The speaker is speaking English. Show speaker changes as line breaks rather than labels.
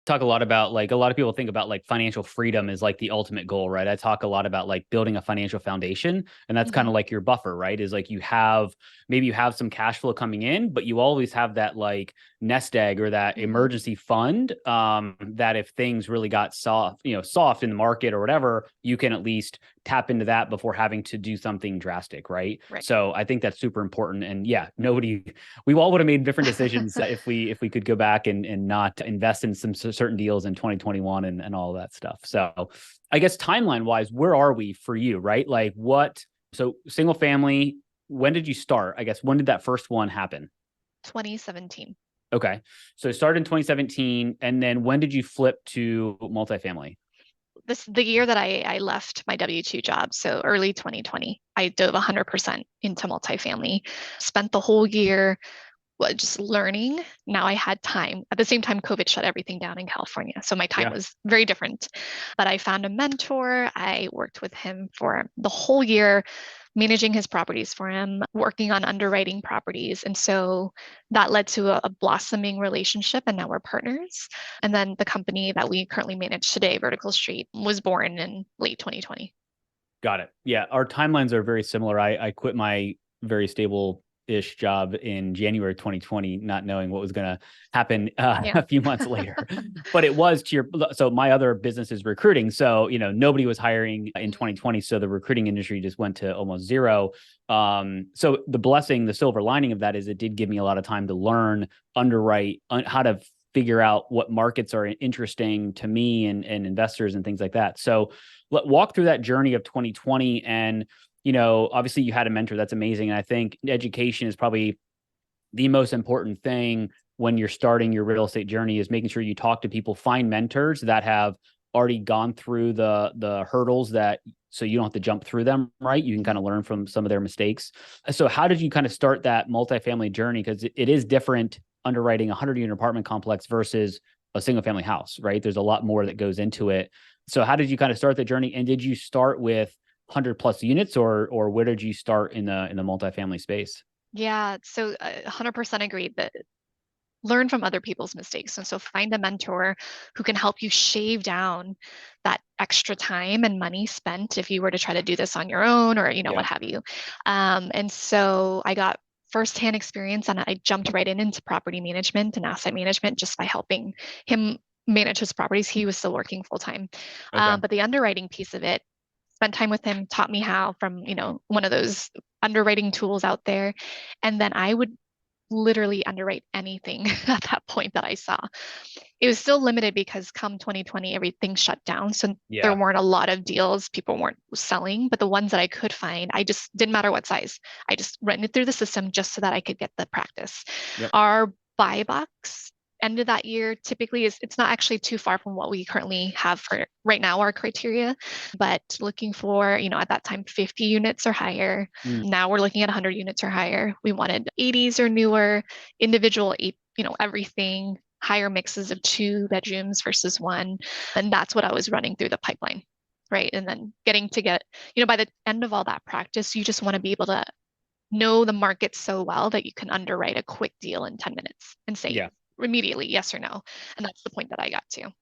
talk a lot about like a lot of people think about like financial freedom is like the ultimate goal, right? I talk a lot about like building a financial foundation, and that's kind
Hmm.
of like your buffer, right? Is like you have maybe you have some cash flow coming in, but you always have that like nest egg or that
Hmm.
emergency fund that if things really got soft, soft in the market or whatever, you can at least tap into that before having to do something drastic, right?
Right.
So I think that's super important. And yeah, nobody we all would have made different decisions if we could go back and not invest in some certain deals in 2021 and all of that stuff. So I guess timeline wise, where are we for you, right? Like what so single family, when did you start? I guess when did that first one happen?
2017.
Okay. So it started in 2017, and then when did you flip to multifamily?
This the year that I left my W-2 job, so early 2020. I dove 100% into multifamily. Spent the whole year just learning. Now I had time. At the same time, COVID shut everything down in California. So my time
Yeah.
was very different. But I found a mentor. I worked with him for the whole year, managing his properties for him, working on underwriting properties. And so that led to a blossoming relationship. And now we're partners. And then the company that we currently manage today, Vertical Street, was born in late 2020.
Got it. Yeah, our timelines are very similar. I quit my very stable ish job in January 2020, not knowing what was going to happen
Yeah.
a few months later. But it was to your so my other business is recruiting. So, nobody was hiring in 2020. So the recruiting industry just went to almost zero. So the blessing, the silver lining of that is it did give me a lot of time to learn, underwrite, how to figure out what markets are interesting to me and investors and things like that. So walk through that journey of 2020 and obviously you had a mentor. That's amazing. And I think education is probably the most important thing when you're starting your real estate journey is making sure you talk to people, find mentors that have already gone through the hurdles that so you don't have to jump through them, right? You can kind
Mhm.
of learn from some of their mistakes. So how did you kind of start that multifamily journey? Because it is different underwriting a 100-unit apartment complex versus a single family house, right? There's a lot more that goes into it. So how did you kind of start the journey? And did you start with 100 plus units or where did you start in the multifamily space?
Yeah, so 100% agree that learn from other people's mistakes. And so find a mentor who can help you shave down that extra time and money spent if you were to try to do this on your own or,
Yeah.
what have you. And so I got firsthand experience and I jumped right into property management and asset management just by helping him manage his properties. He was still working full time.
Okay.
But the underwriting piece of it, spent time with him, taught me how from, one of those underwriting tools out there. And then I would literally underwrite anything at that point that I saw. It was still limited because come 2020, everything shut down. So there
Yeah.
weren't a lot of deals, people weren't selling, but the ones that I could find, I just didn't matter what size. I just ran it through the system just so that I could get the practice.
Yep.
Our buy box end of that year typically is it's not actually too far from what we currently have for right now our criteria, but looking for at that time 50 units or higher.
Mm.
Now we're looking at 100 units or higher. We wanted 80s or newer, individual eight, everything, higher mixes of two bedrooms versus one. And that's what I was running through the pipeline. Right. And then by the end of all that practice, you just want to be able to know the market so well that you can underwrite a quick deal in 10 minutes and say
Yeah.
immediately yes or no. And that's the point that I got to.